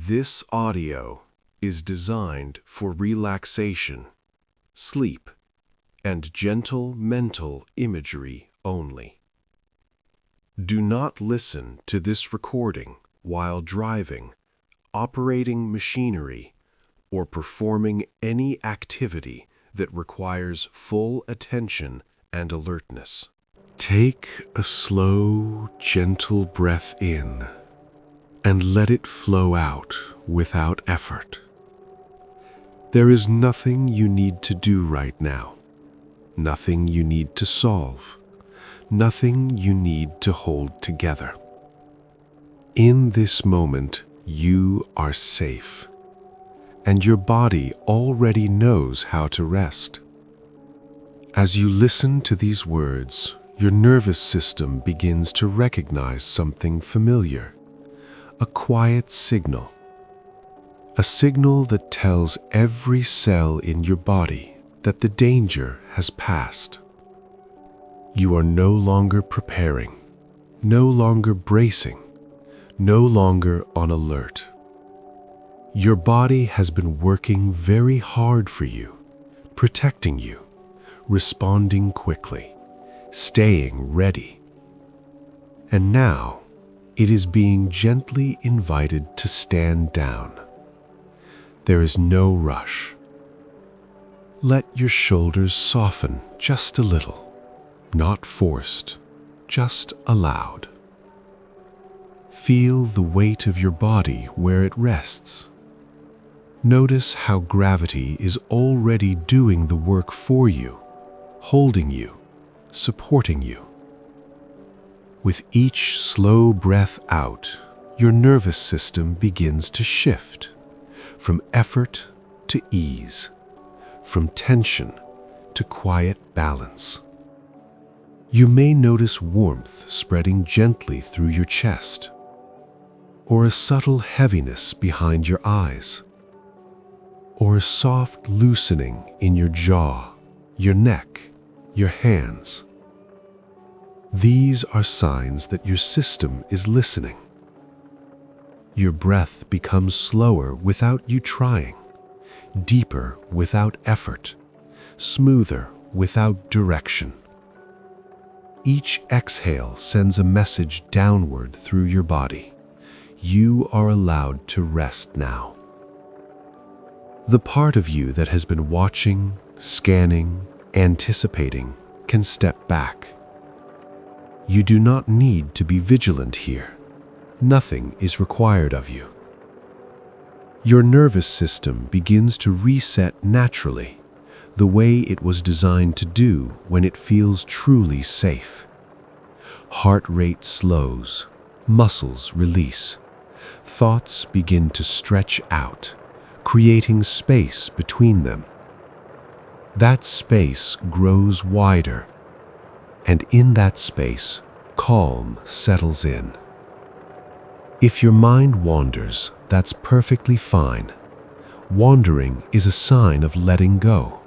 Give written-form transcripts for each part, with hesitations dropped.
This audio is designed for relaxation, sleep, and gentle mental imagery only. Do not listen to this recording while driving, operating machinery, or performing any activity that requires full attention and alertness. Take a slow, gentle breath in and let it flow out without effort. There is nothing you need to do right now, nothing you need to solve, nothing you need to hold together. In this moment, you are safe, and your body already knows how to rest. As you listen to these words, your nervous system begins to recognize something familiar. A quiet signal. A signal that tells every cell in your body that the danger has passed. You are no longer preparing, no longer bracing, no longer on alert. Your body has been working very hard for you, protecting you, responding quickly, staying ready. And now, it is being gently invited to stand down. There is no rush. Let your shoulders soften just a little, not forced, just allowed. Feel the weight of your body where it rests. Notice how gravity is already doing the work for you, holding you, supporting you. With each slow breath out, your nervous system begins to shift from effort to ease, from tension to quiet balance. You may notice warmth spreading gently through your chest, or a subtle heaviness behind your eyes, or a soft loosening in your jaw, your neck, your hands. These are signs that your system is listening. Your breath becomes slower without you trying, deeper without effort, smoother without direction. Each exhale sends a message downward through your body. You are allowed to rest now. The part of you that has been watching, scanning, anticipating can step back. You do not need to be vigilant here. Nothing is required of you. Your nervous system begins to reset naturally, the way it was designed to do when it feels truly safe. Heart rate slows, muscles release, thoughts begin to stretch out, creating space between them. That space grows wider, and in that space, calm settles in. If your mind wanders, that's perfectly fine. Wandering is a sign of letting go.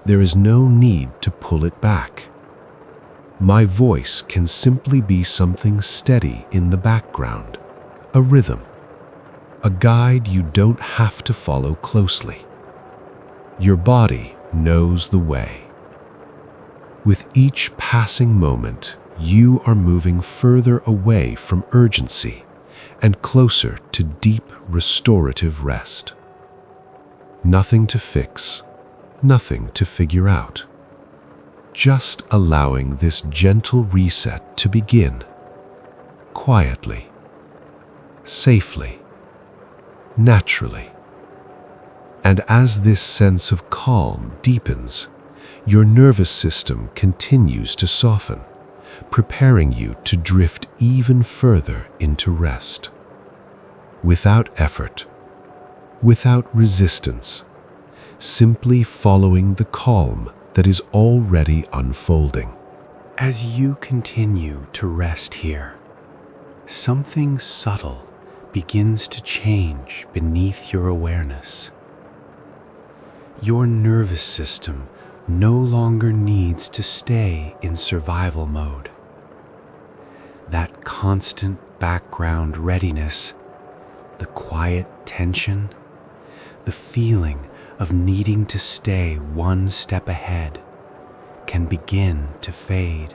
There is no need to pull it back. My voice can simply be something steady in the background, a rhythm, a guide you don't have to follow closely. Your body knows the way. With each passing moment, you are moving further away from urgency and closer to deep restorative rest. Nothing to fix, nothing to figure out. Just allowing this gentle reset to begin, quietly, safely, naturally. And as this sense of calm deepens, your nervous system continues to soften, preparing you to drift even further into rest. Without effort, without resistance, simply following the calm that is already unfolding. As you continue to rest here, something subtle begins to change beneath your awareness. Your nervous system no longer needs to stay in survival mode. That constant background readiness, the quiet tension tension, the feeling of needing to stay one step ahead can begin to fade.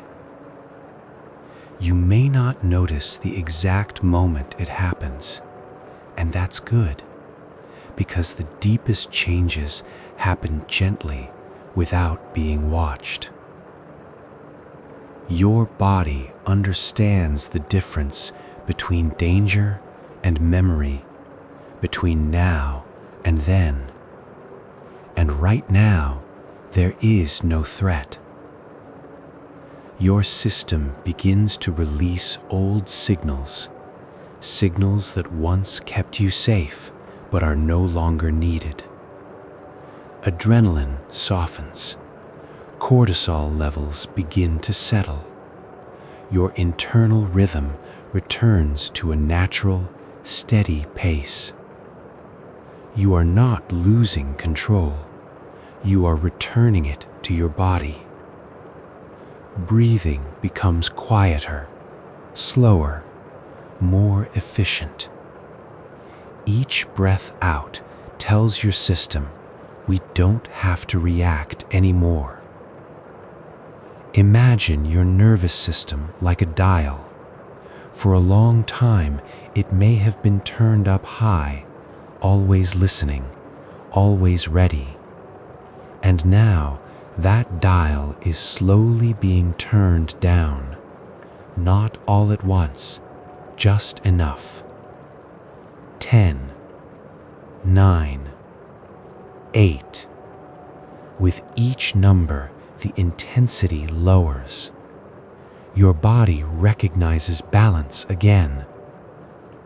You may not notice the exact moment it happens, and that's good, because the deepest changes happen gently without being watched. Your body understands the difference between danger and memory, between now and then. And right now, there is no threat. Your system begins to release old signals, signals that once kept you safe but are no longer needed. Adrenaline softens. Cortisol levels begin to settle. Your internal rhythm returns to a natural, steady pace. You are not losing control. You are returning it to your body. Breathing becomes quieter, slower, more efficient. Each breath out tells your system, we don't have to react anymore. Imagine your nervous system like a dial. For a long time, it may have been turned up high, always listening, always ready. And now, that dial is slowly being turned down. Not all at once, just enough. 10, 9, 8. With each number, the intensity lowers. Your body recognizes balance again.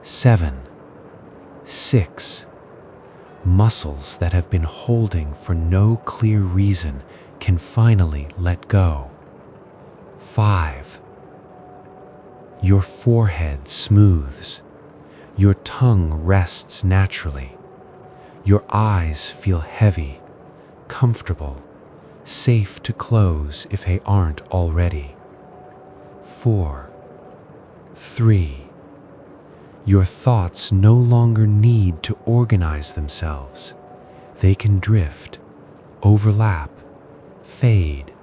7, 6. Muscles that have been holding for no clear reason can finally let go. 5. Your forehead smooths. Your tongue rests naturally. Your eyes feel heavy, comfortable, safe to close if they aren't already. 4, 3. Your thoughts no longer need to organize themselves. They can drift, overlap, fade.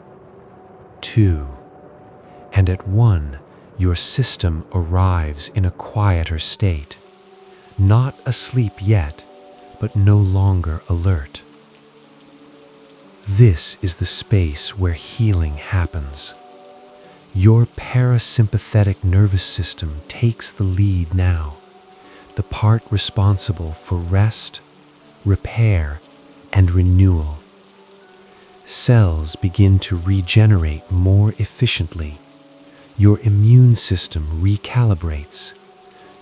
2. And at 1, your system arrives in a quieter state. Not asleep yet, but no longer alert. This is the space where healing happens. Your parasympathetic nervous system takes the lead now, the part responsible for rest, repair, and renewal. Cells begin to regenerate more efficiently. Your immune system recalibrates.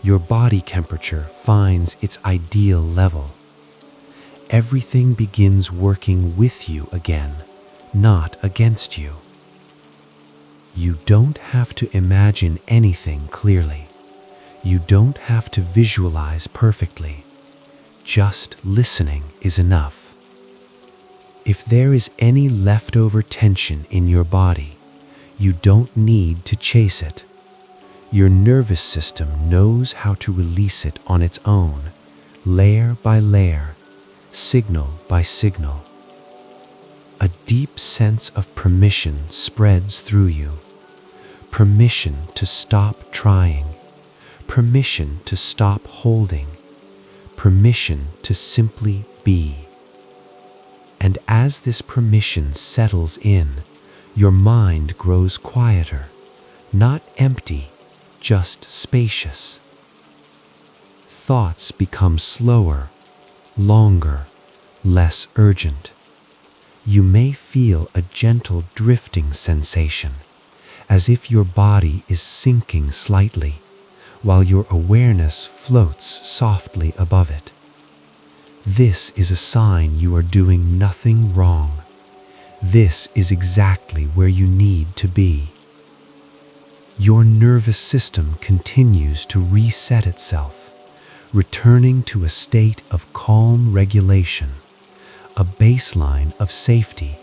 Your body temperature finds its ideal level. Everything begins working with you again, not against you. You don't have to imagine anything clearly. You don't have to visualize perfectly. Just listening is enough. If there is any leftover tension in your body, you don't need to chase it. Your nervous system knows how to release it on its own, layer by layer, signal by signal. A deep sense of permission spreads through you. Permission to stop trying. Permission to stop holding. Permission to simply be. And as this permission settles in, your mind grows quieter, not empty, just spacious. Thoughts become slower, longer, less urgent. You may feel a gentle drifting sensation, as if your body is sinking slightly, while your awareness floats softly above it. This is a sign you are doing nothing wrong. This is exactly where you need to be. Your nervous system continues to reset itself, returning to a state of calm regulation, a baseline of safety,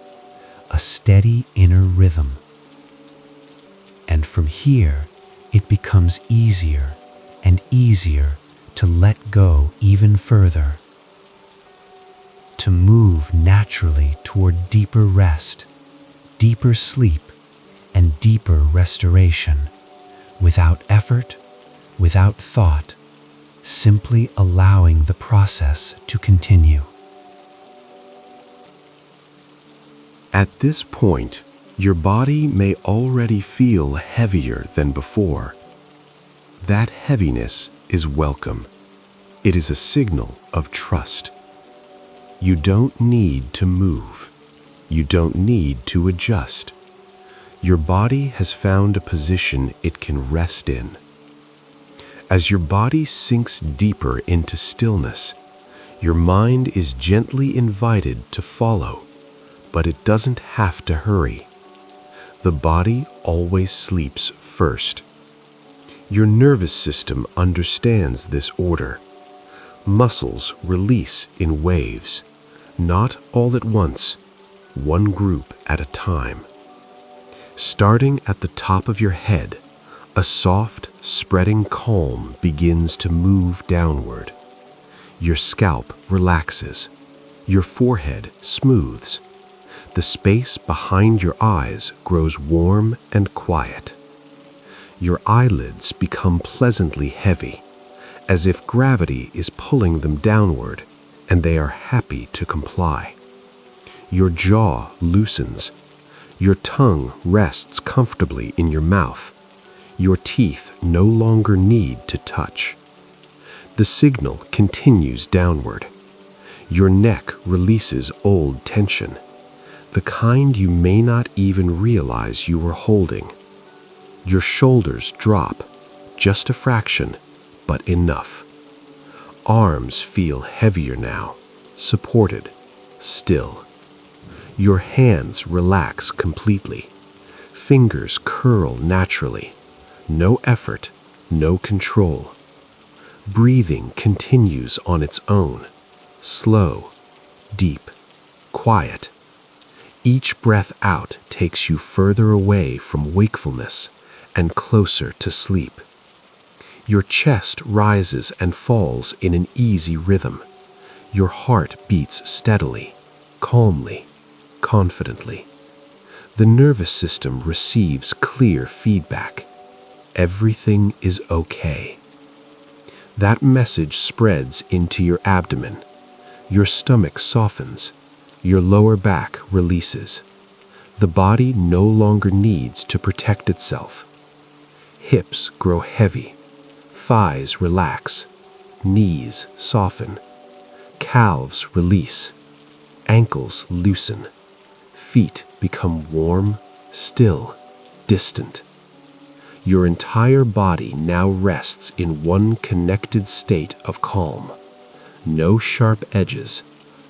a steady inner rhythm. And from here, it becomes easier and easier to let go even further, to move naturally toward deeper rest, deeper sleep, and deeper restoration, without effort, without thought, simply allowing the process to continue. At this point, your body may already feel heavier than before. That heaviness is welcome. It is a signal of trust. You don't need to move. You don't need to adjust. Your body has found a position it can rest in. As your body sinks deeper into stillness, your mind is gently invited to follow, but it doesn't have to hurry. The body always sleeps first. Your nervous system understands this order. Muscles release in waves, not all at once, one group at a time. Starting at the top of your head, a soft, spreading calm begins to move downward. Your scalp relaxes. Your forehead smooths. The space behind your eyes grows warm and quiet. Your eyelids become pleasantly heavy, as if gravity is pulling them downward, and they are happy to comply. Your jaw loosens. Your tongue rests comfortably in your mouth. Your teeth no longer need to touch. The signal continues downward. Your neck releases old tension, the kind you may not even realize you were holding. Your shoulders drop, just a fraction, but enough. Arms feel heavier now, supported, still. Your hands relax completely. Fingers curl naturally. No effort, no control. Breathing continues on its own, slow, deep, quiet. Each breath out takes you further away from wakefulness and closer to sleep. Your chest rises and falls in an easy rhythm. Your heart beats steadily, calmly, confidently. The nervous system receives clear feedback. Everything is okay. That message spreads into your abdomen. Your stomach softens. Your lower back releases. The body no longer needs to protect itself. Hips grow heavy. Thighs relax. Knees soften. Calves release. Ankles loosen. Feet become warm, still, distant. Your entire body now rests in one connected state of calm. No sharp edges,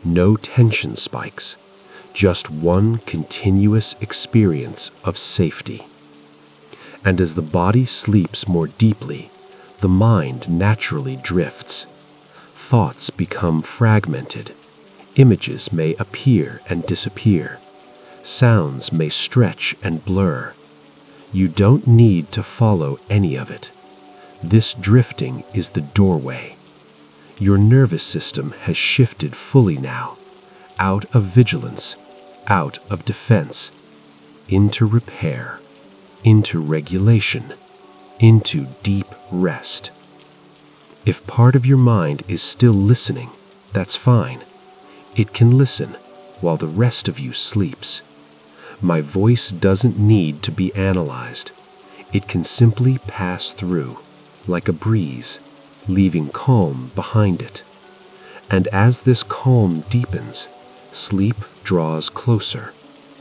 no tension spikes, just one continuous experience of safety. And as the body sleeps more deeply, the mind naturally drifts. Thoughts become fragmented. Images may appear and disappear. Sounds may stretch and blur. You don't need to follow any of it. This drifting is the doorway. Your nervous system has shifted fully now, out of vigilance, out of defense, into repair, into regulation, into deep rest. If part of your mind is still listening, that's fine. It can listen while the rest of you sleeps. My voice doesn't need to be analyzed. It can simply pass through, like a breeze, leaving calm behind it. And as this calm deepens, sleep draws closer,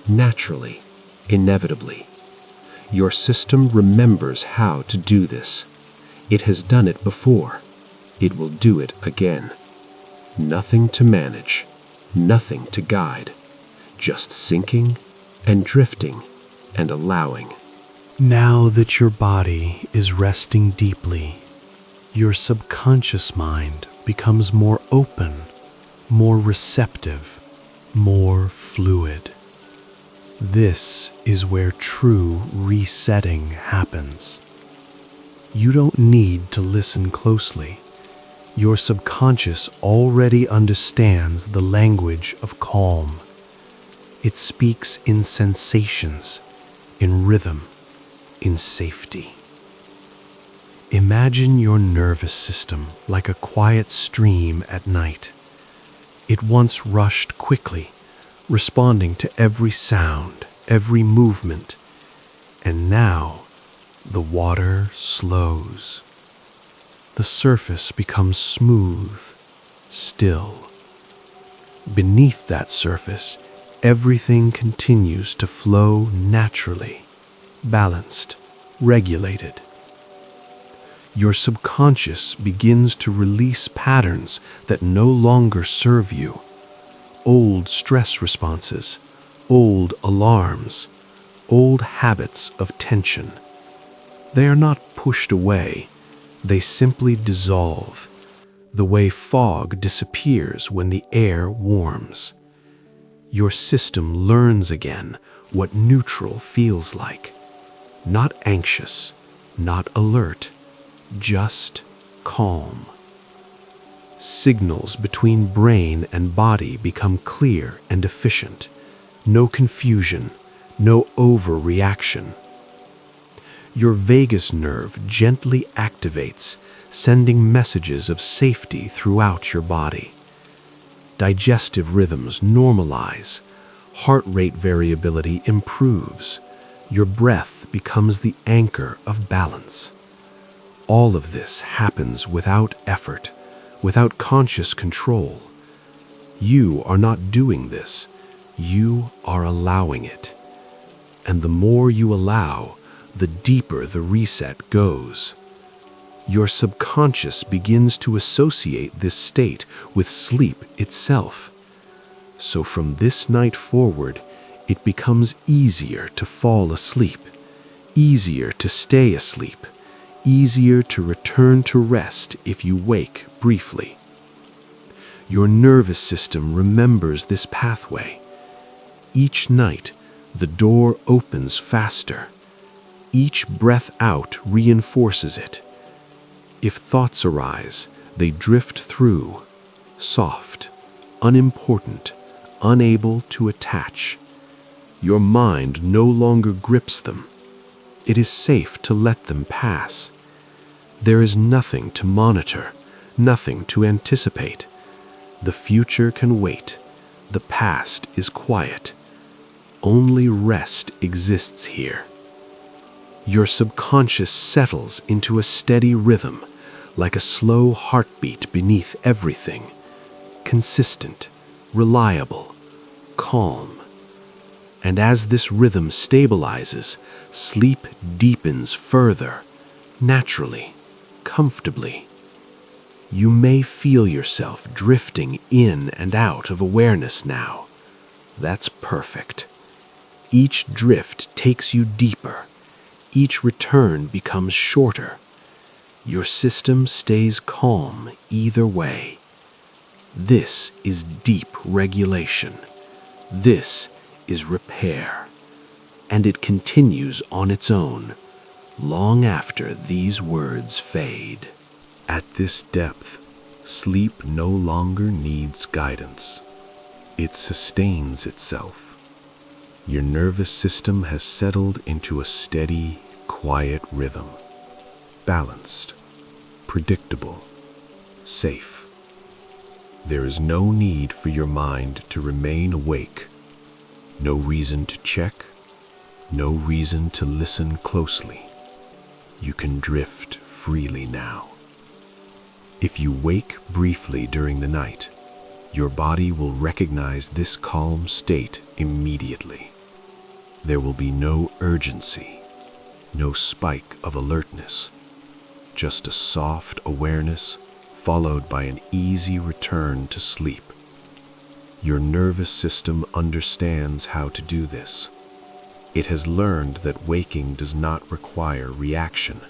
naturally, inevitably. Your system remembers how to do this. It has done it before. It will do it again. Nothing to manage, nothing to guide, just sinking and drifting and allowing. Now that your body is resting deeply, your subconscious mind becomes more open, more receptive, more fluid. This is where true resetting happens. You don't need to listen closely. Your subconscious already understands the language of calm. It speaks in sensations, in rhythm, in safety. Imagine your nervous system like a quiet stream at night. It once rushed quickly, responding to every sound, every movement, and now the water slows. The surface becomes smooth, still. Beneath that surface, everything continues to flow naturally, balanced, regulated. Your subconscious begins to release patterns that no longer serve you. Old stress responses, old alarms, old habits of tension. They are not pushed away, they simply dissolve, the way fog disappears when the air warms. Your system learns again what neutral feels like. Not anxious, not alert, just calm. Signals between brain and body become clear and efficient. No confusion, no overreaction. Your vagus nerve gently activates, sending messages of safety throughout your body. Digestive rhythms normalize. Heart rate variability improves. Your breath becomes the anchor of balance. All of this happens without effort, without conscious control. You are not doing this. You are allowing it. And the more you allow, the deeper the reset goes. Your subconscious begins to associate this state with sleep itself. So from this night forward, it becomes easier to fall asleep, easier to stay asleep, easier to return to rest if you wake briefly. Your nervous system remembers this pathway. Each night, the door opens faster. Each breath out reinforces it. If thoughts arise, they drift through, soft, unimportant, unable to attach. Your mind no longer grips them. It is safe to let them pass. There is nothing to monitor, nothing to anticipate. The future can wait. The past is quiet. Only rest exists here. Your subconscious settles into a steady rhythm, like a slow heartbeat beneath everything. Consistent, reliable, calm. And as this rhythm stabilizes, sleep deepens further, naturally, comfortably. You may feel yourself drifting in and out of awareness now. That's perfect. Each drift takes you deeper. Each return becomes shorter. Your system stays calm either way. This is deep regulation. This is repair. And it continues on its own, long after these words fade. At this depth, sleep no longer needs guidance. It sustains itself. Your nervous system has settled into a steady, quiet rhythm. Balanced, predictable, safe. There is no need for your mind to remain awake. No reason to check. No reason to listen closely. You can drift freely now. If you wake briefly during the night, your body will recognize this calm state immediately. There will be no urgency, no spike of alertness, just a soft awareness followed by an easy return to sleep. Your nervous system understands how to do this. It has learned that waking does not require reaction,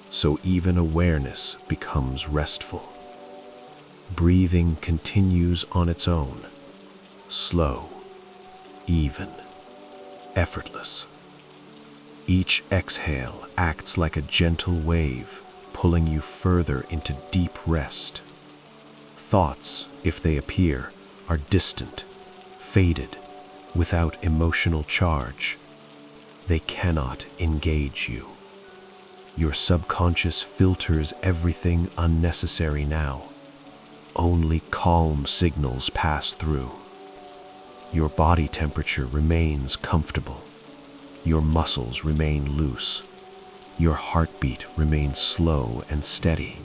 so even awareness becomes restful. Breathing continues on its own, slow, even, effortless. Each exhale acts like a gentle wave, pulling you further into deep rest. Thoughts, if they appear, are distant, faded, without emotional charge. They cannot engage you. Your subconscious filters everything unnecessary now. Only calm signals pass through. Your body temperature remains comfortable. Your muscles remain loose. Your heartbeat remains slow and steady.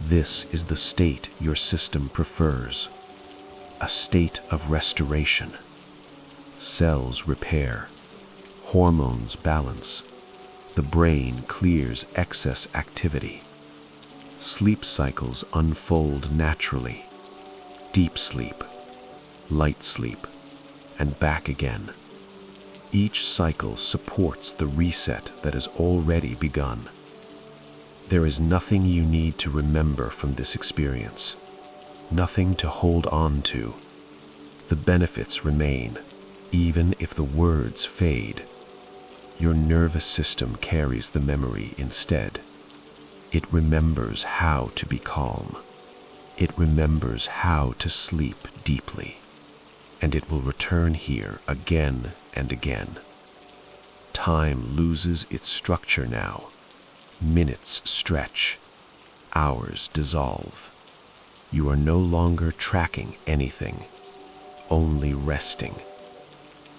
This is the state your system prefers. A state of restoration. Cells repair. Hormones balance. The brain clears excess activity. Sleep cycles unfold naturally. Deep sleep, light sleep, and back again. Each cycle supports the reset that has already begun. There is nothing you need to remember from this experience, nothing to hold on to. The benefits remain, even if the words fade. Your nervous system carries the memory instead. It remembers how to be calm. It remembers how to sleep deeply. And it will return here again and again. Time loses its structure now. Minutes stretch. Hours dissolve. You are no longer tracking anything, only resting.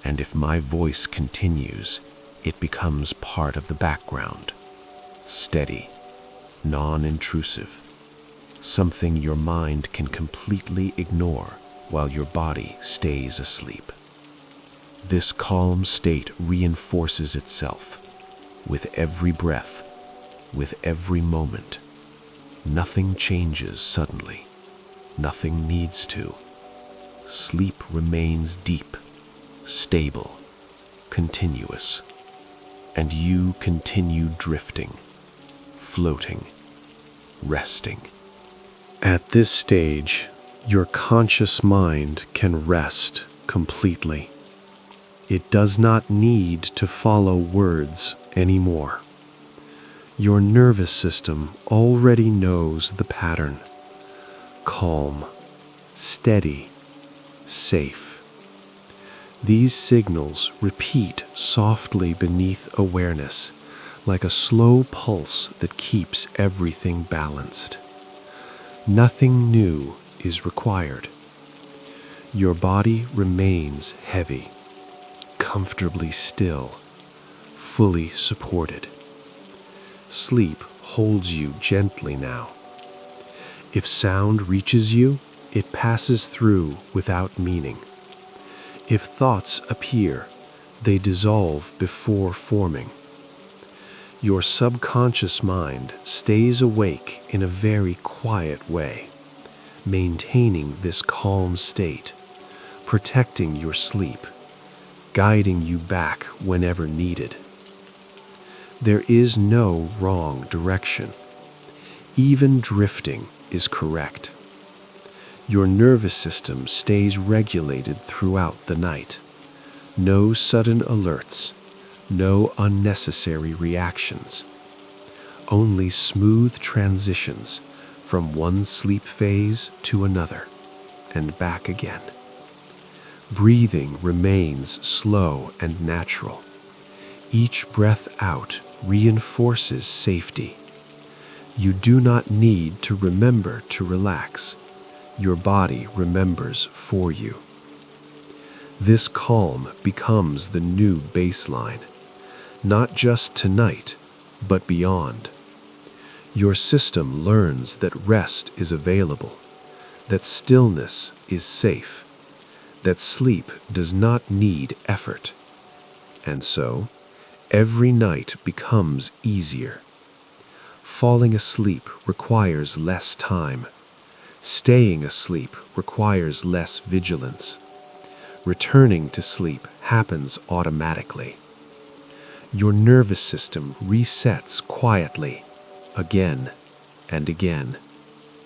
And if my voice continues, it becomes part of the background. Steady, non-intrusive. Something your mind can completely ignore while your body stays asleep. This calm state reinforces itself with every breath, with every moment. Nothing changes suddenly. Nothing needs to. Sleep remains deep, stable, continuous. And you continue drifting, floating, resting. At this stage, your conscious mind can rest completely. It does not need to follow words anymore. Your nervous system already knows the pattern. Calm, steady, safe. These signals repeat softly beneath awareness, like a slow pulse that keeps everything balanced. Nothing new is required. Your body remains heavy, comfortably still, fully supported. Sleep holds you gently now. If sound reaches you, it passes through without meaning. If thoughts appear, they dissolve before forming. Your subconscious mind stays awake in a very quiet way, maintaining this calm state, protecting your sleep, guiding you back whenever needed. There is no wrong direction. Even drifting is correct. Your nervous system stays regulated throughout the night. No sudden alerts, no unnecessary reactions. Only smooth transitions from one sleep phase to another and back again. Breathing remains slow and natural. Each breath out reinforces safety. You do not need to remember to relax. Your body remembers for you. This calm becomes the new baseline, not just tonight, but beyond. Your system learns that rest is available, that stillness is safe, that sleep does not need effort. And so, every night becomes easier. Falling asleep requires less time. Staying asleep requires less vigilance. Returning to sleep happens automatically. Your nervous system resets quietly, again and again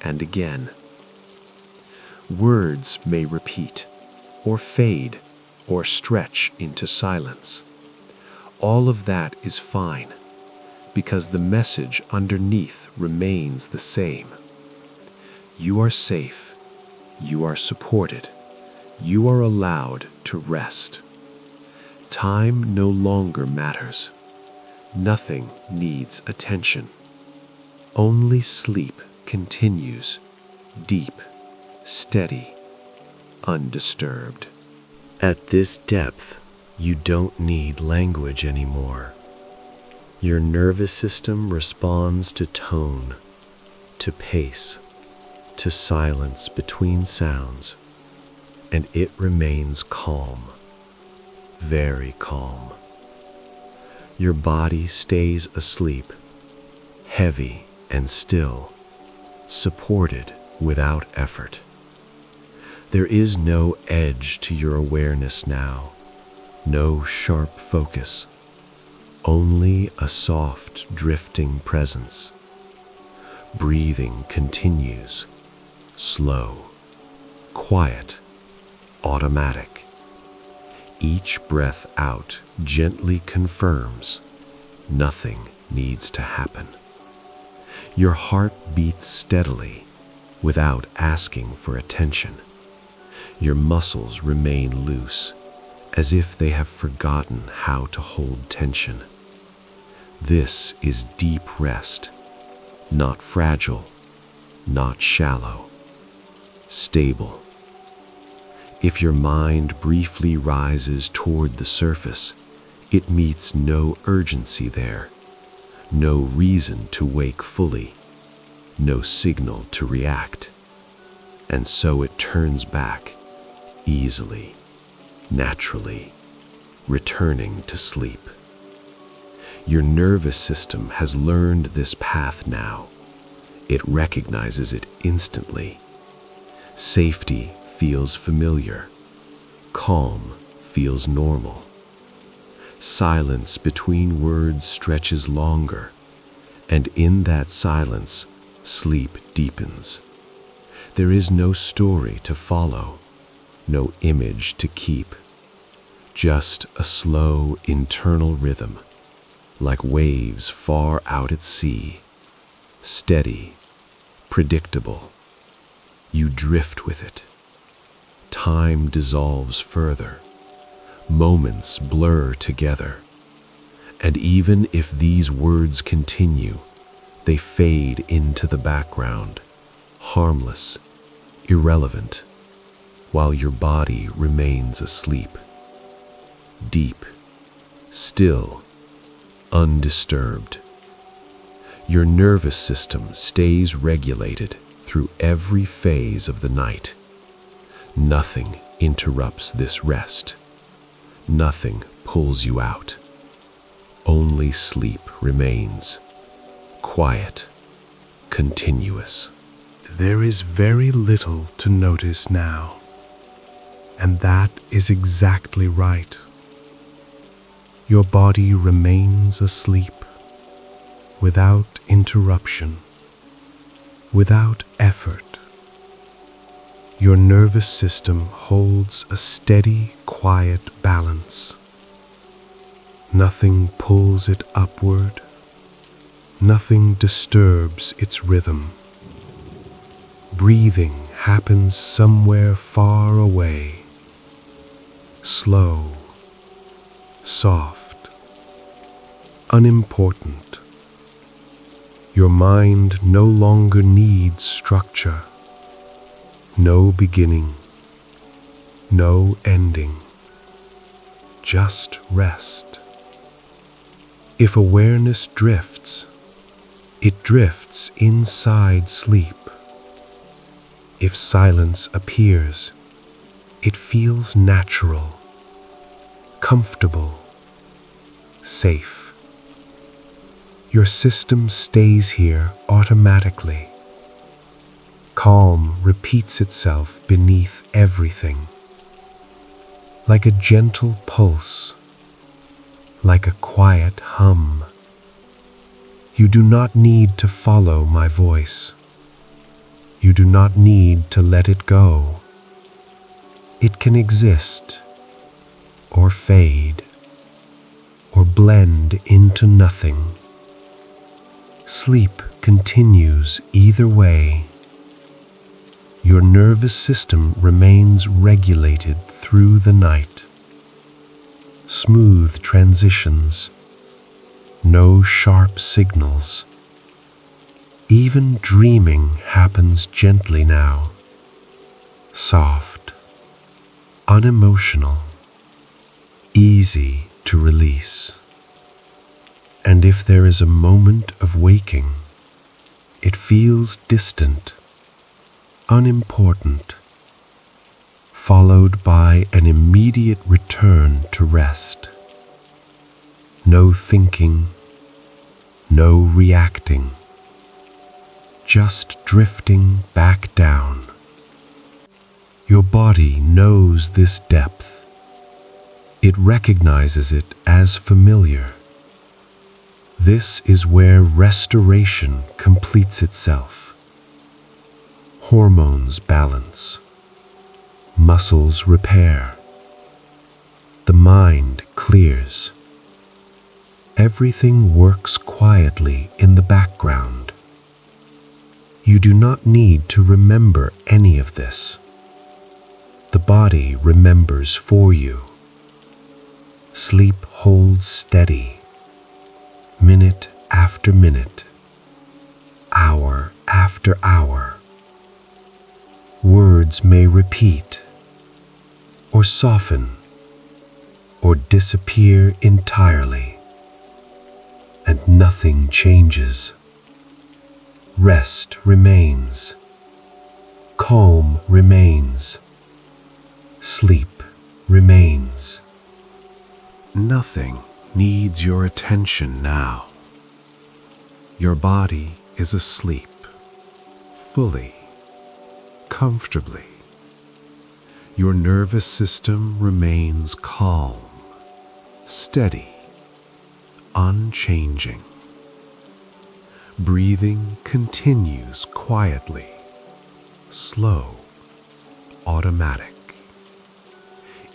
and again. Words may repeat, or fade, or stretch into silence. All of that is fine. because the message underneath remains the same. You are safe. You are supported. You are allowed to rest. Time no longer matters. Nothing needs attention. Only sleep continues, deep, steady, undisturbed. At this depth, you don't need language anymore. Your nervous system responds to tone, to pace, to silence between sounds, and it remains calm, very calm. Your body stays asleep, heavy and still, supported without effort. There is no edge to your awareness now, no sharp focus, only a soft, drifting presence. Breathing continues, slow, quiet, automatic. Each breath out gently confirms nothing needs to happen. Your heart beats steadily without asking for attention. Your muscles remain loose, as if they have forgotten how to hold tension. This is deep rest, not fragile, not shallow, stable. If your mind briefly rises toward the surface, it meets no urgency there, no reason to wake fully, no signal to react. And so it turns back, easily, naturally, returning to sleep. Your nervous system has learned this path now. It recognizes it instantly. Safety feels familiar. Calm feels normal. Silence between words stretches longer, and in that silence, sleep deepens. There is no story to follow, no image to keep, just a slow internal rhythm, like waves far out at sea, steady, predictable. You drift with it. Time dissolves further. Moments blur together. And even if these words continue, they fade into the background, harmless, irrelevant, while your body remains asleep. Deep, still, undisturbed. Your nervous system stays regulated through every phase of the night. Nothing interrupts this rest. Nothing pulls you out. Only sleep remains. Quiet, continuous. There is very little to notice now, and that is exactly right. Your body remains asleep, without interruption, without effort. Your nervous system holds a steady, quiet balance. Nothing pulls it upward. Nothing disturbs its rhythm. Breathing happens somewhere far away, slow, soft, unimportant. Your mind no longer needs structure, no beginning, no ending, just rest. If awareness drifts, it drifts inside sleep. If silence appears, it feels natural, comfortable, safe. Your system stays here automatically. Calm repeats itself beneath everything, like a gentle pulse, like a quiet hum. You do not need to follow my voice. You do not need to let it go. It can exist, or fade, or blend into nothing, Sleep continues either way. Your nervous system remains regulated through the night. Smooth transitions, no sharp signals. Even dreaming happens gently now, soft, unemotional, easy to release. And if there is a moment of waking, it feels distant, unimportant, followed by an immediate return to rest. No thinking, no reacting, just drifting back down. Your body knows this depth. It recognizes it as familiar. This is where restoration completes itself. Hormones balance, muscles repair, the mind clears. Everything works quietly in the background. You do not need to remember any of this. The body remembers for you. Sleep holds steady, minute after minute, hour after hour. Words may repeat, or soften, or disappear entirely, and nothing changes. Rest remains, calm remains, sleep remains. Nothing needs your attention now. Your body is asleep, fully, comfortably. Your nervous system remains calm, steady, unchanging. Breathing continues quietly, slow, automatic.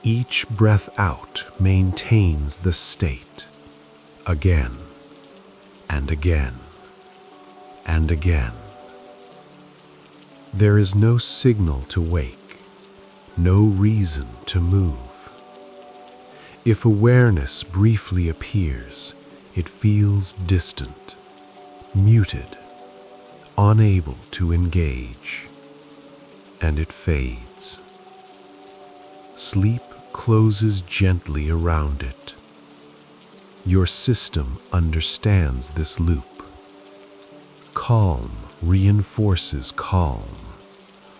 Each breath out maintains the state, again and again and again. There is no signal to wake, no reason to move. If awareness briefly appears, it feels distant, muted, unable to engage, and it fades. Sleep closes gently around it. Your system understands this loop. Calm reinforces calm.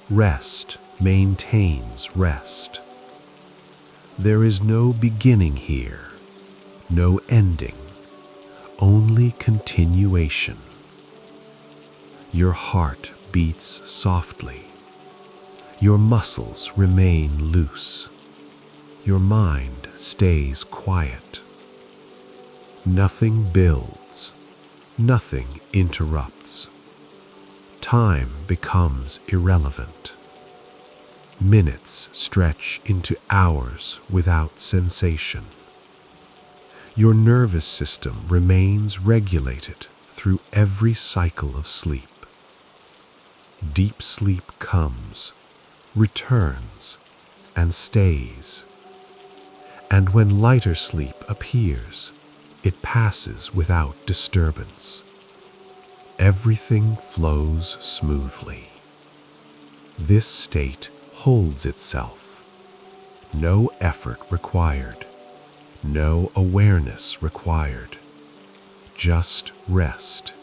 Rest maintains rest. There is no beginning here, no ending, only continuation. Your heart beats softly. Your muscles remain loose. Your mind stays quiet. Nothing builds. Nothing interrupts. Time becomes irrelevant. Minutes stretch into hours without sensation. Your nervous system remains regulated through every cycle of sleep. Deep sleep comes, returns, and stays. And when lighter sleep appears, it passes without disturbance. Everything flows smoothly. This state holds itself. No effort required. No awareness required. Just rest.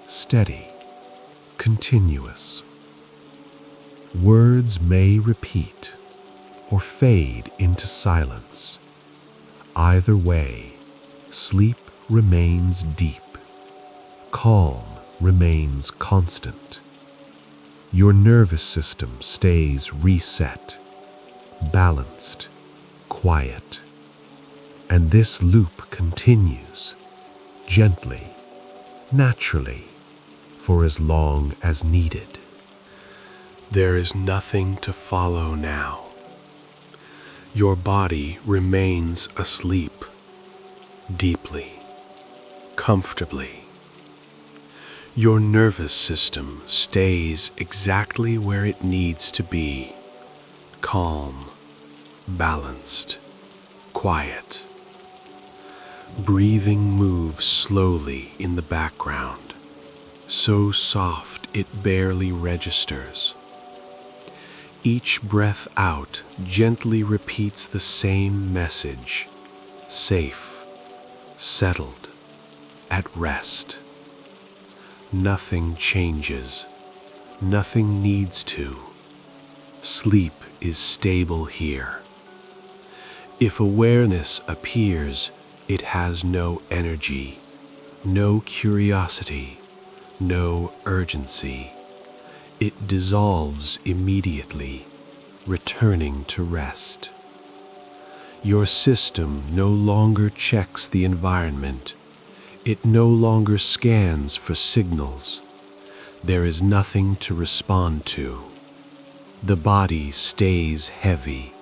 Steady. Continuous. Words may repeat or fade into silence. Either way, sleep remains deep. Calm remains constant. Your nervous system stays reset, balanced, quiet. And this loop continues, gently, naturally, for as long as needed. There is nothing to follow now. Your body remains asleep, deeply, comfortably. Your nervous system stays exactly where it needs to be, calm, balanced, quiet. Breathing moves slowly in the background, so soft it barely registers. Each breath out gently repeats the same message: safe, settled, at rest. Nothing changes, nothing needs to. Sleep is stable here. If awareness appears, it has no energy, no curiosity, no urgency. It dissolves immediately, returning to rest. Your system no longer checks the environment. It no longer scans for signals. There is nothing to respond to. The body stays heavy,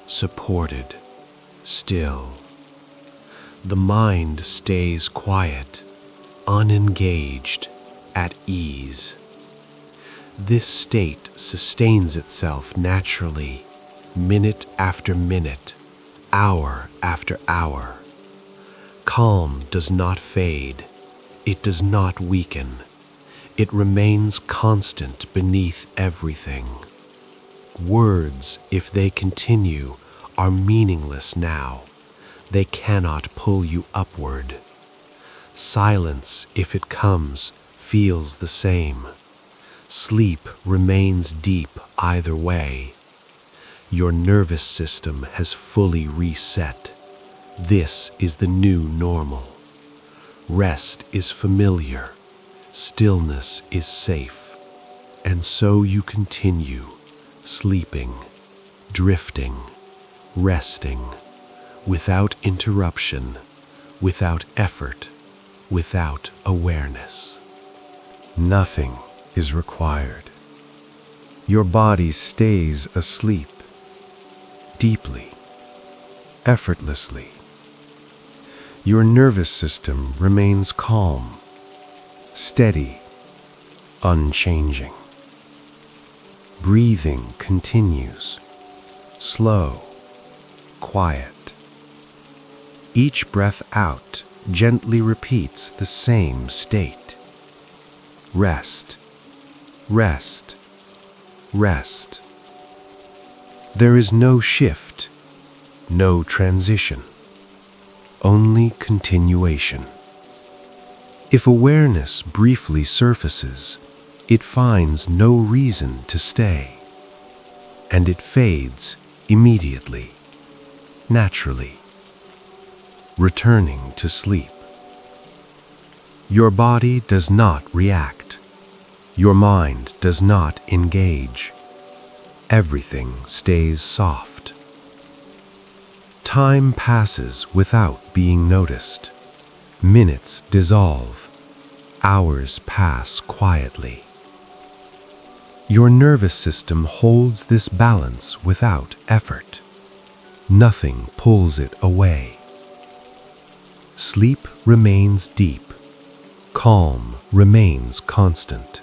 supported, still. The mind stays quiet, unengaged, at ease. This state sustains itself naturally, minute after minute, hour after hour. Calm does not fade. It does not weaken. It remains constant beneath everything. Words, if they continue, are meaningless now. They cannot pull you upward. Silence, if it comes, feels the same. Sleep remains deep either way. Your nervous system has fully reset. This is the new normal. Rest is familiar. Stillness is safe. And so you continue, sleeping, drifting, resting, without interruption, without effort, without awareness. Nothing is required. Your body stays asleep, deeply, effortlessly. Your nervous system remains calm, steady, unchanging. Breathing continues, slow, quiet. Each breath out gently repeats the same state. Rest, rest, rest. There is no shift, no transition, only continuation. If awareness briefly surfaces, it finds no reason to stay, and it fades immediately, naturally, returning to sleep. Your body does not react. Your mind does not engage. Everything stays soft. Time passes without being noticed. Minutes dissolve. Hours pass quietly. Your nervous system holds this balance without effort. Nothing pulls it away. Sleep remains deep. Calm remains constant.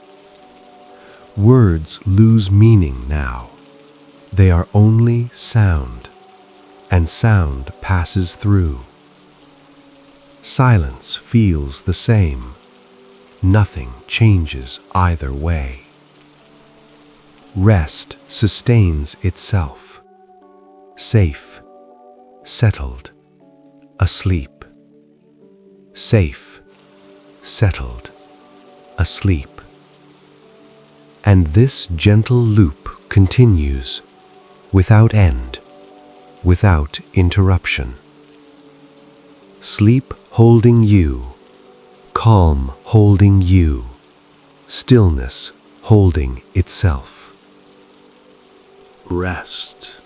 Words lose meaning now. They are only sound, and sound passes through. Silence feels the same. Nothing changes either way. Rest sustains itself. Safe, settled, asleep. Safe, settled, asleep. And this gentle loop continues, without end, without interruption. Sleep holding you, calm holding you, stillness holding itself. Rest.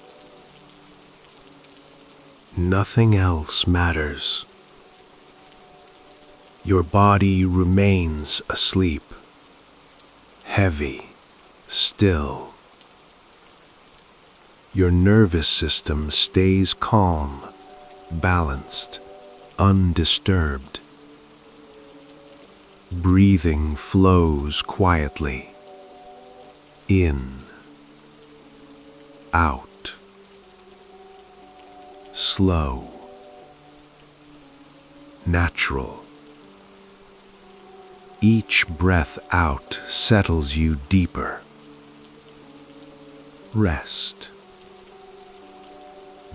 Nothing else matters. Your body remains asleep, heavy, still. Your nervous system stays calm, balanced, undisturbed. Breathing flows quietly. In, out, slow, natural. Each breath out settles you deeper. Rest.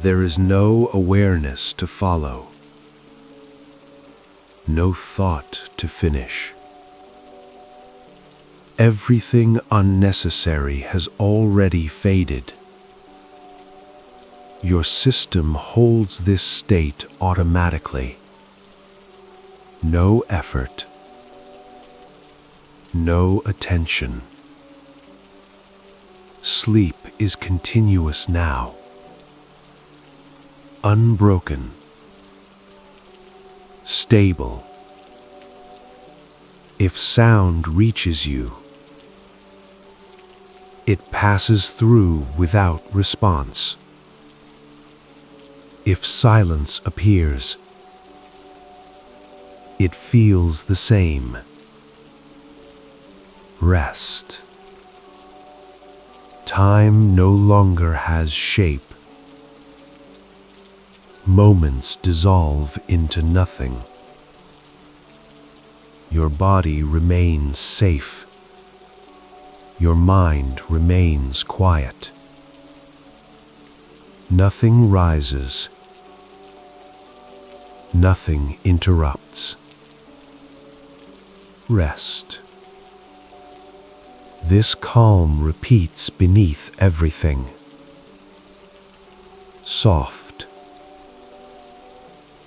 There is no awareness to follow, no thought to finish. Everything unnecessary has already faded. Your system holds this state automatically. No effort, no attention. Sleep is continuous now, unbroken, stable. If sound reaches you, it passes through without response. If silence appears, it feels the same. Rest. Time no longer has shape. Moments dissolve into nothing. Your body remains safe. Your mind remains quiet. Nothing rises. Nothing interrupts. Rest. This calm repeats beneath everything. Soft.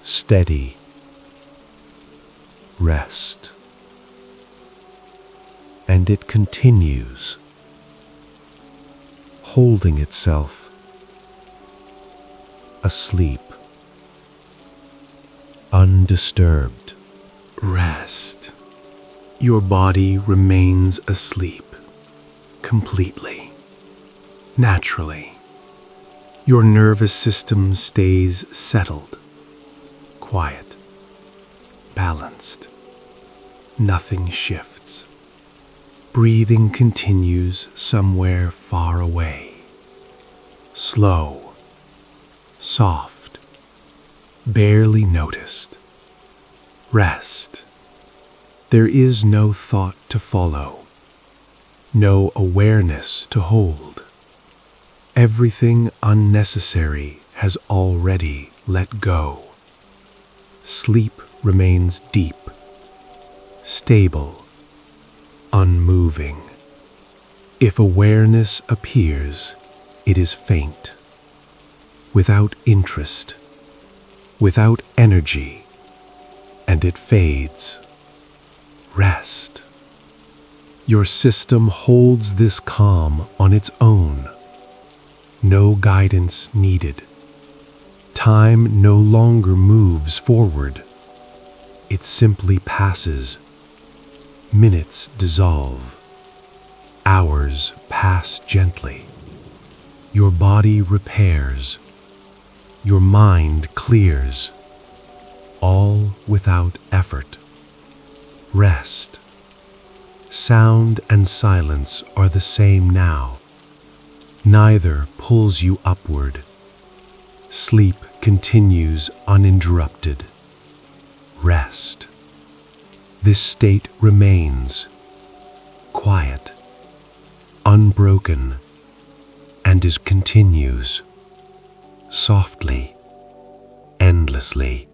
Steady. Rest. And it continues, holding itself, asleep, undisturbed. Rest. Your body remains asleep, completely, naturally. Your nervous system stays settled, quiet, balanced. Nothing shifts. Breathing continues somewhere far away. Slow, soft, barely noticed. Rest. There is no thought to follow, no awareness to hold. Everything unnecessary has already let go. Sleep remains deep, stable, unmoving. If awareness appears, it is faint, without interest, without energy, and it fades. Rest. Your system holds this calm on its own. No guidance needed. Time no longer moves forward. It simply passes. Minutes dissolve. Hours pass gently. Your body repairs. Your mind clears. All without effort. Rest. Sound and silence are the same now. Neither pulls you upward. Sleep continues uninterrupted. Rest. This state remains quiet, unbroken, and continues softly, endlessly.